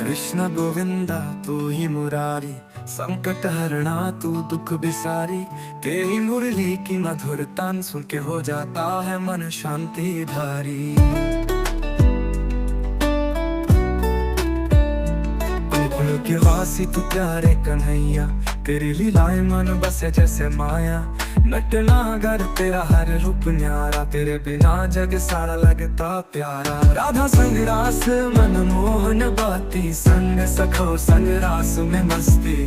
कृष्ण गोविंदा तू ही मुरारी, संकट हरणा तू दुख बिसारी। तेरी मुरली की मधुर तान सुन के हो जाता है मन शांति धारी। गोकुल के वासी तू प्यारे कन्हैया, तेरी लीलाएं मन बसे जैसे माया। नटनागर तेरा हर रूप न्यारा, तेरे बिना जग सारा लगता प्यारा। राधा संग रास मन मोहन बाती, संग सखो संग रास में मस्ती।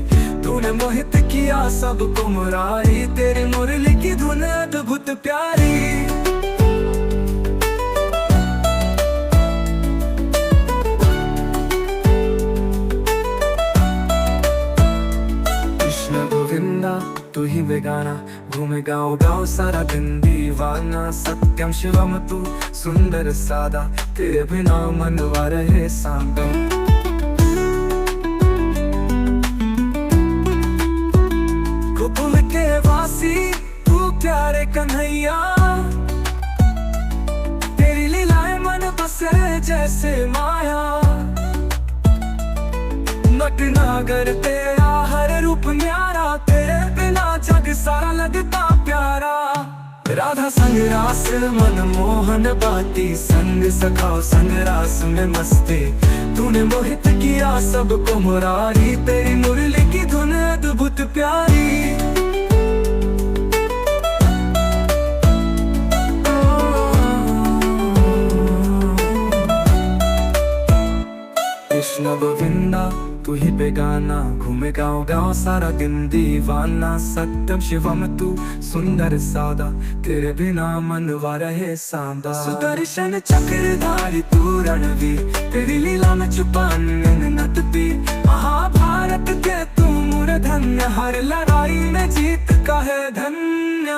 तूने मोहित किया सबको मुरारी, तेरी मुरली की धुन अद्भुत प्यारी। तू ही बेगाना, घूमे गाँव गाँव सारा दिन दीवाना। सत्यम शिवम तू सुंदर सादा, तेरे बिना मनवा रहे सांगम। गोकुल के वासी तू प्यारे कन्हैया, तेरी लीलाएं मन बसे जैसे माया। नटनागर तेरा हर रूप न्यारा, तेरे बिना जग सारा लगता प्यारा। राधा संग रास मन मोहन बाती, संग सखाओ संग रास में मस्ती। तूने मोहित किया सबको मुरारी, तेरी मुरली की धुन अद्भुत प्यारी। कृष्ण गोविंदा तू ही बेगाना, घूमे गाँव गाँव सारा दिन दीवाना। सत्यम शिवम तू सुंदर सादा, तेरे बिना मनवा रहे सांदा। सुदर्शन चक्रधारी तू रणवीर, तेरी लीला में छुपा नटती। महाभारत के तू मूर्धन्य, हर लड़ाई में जीत का है धन्य।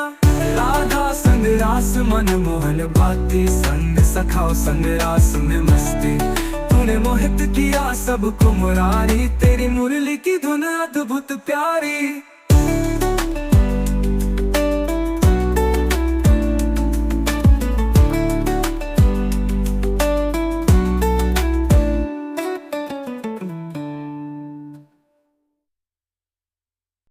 राधा संग रास मन मोहन बाती, संग सखाओ संग रास में मस्ती। तूने मोहित किया सबको मुरारी, तेरी मुरली की धुन अद्भुत प्यारी।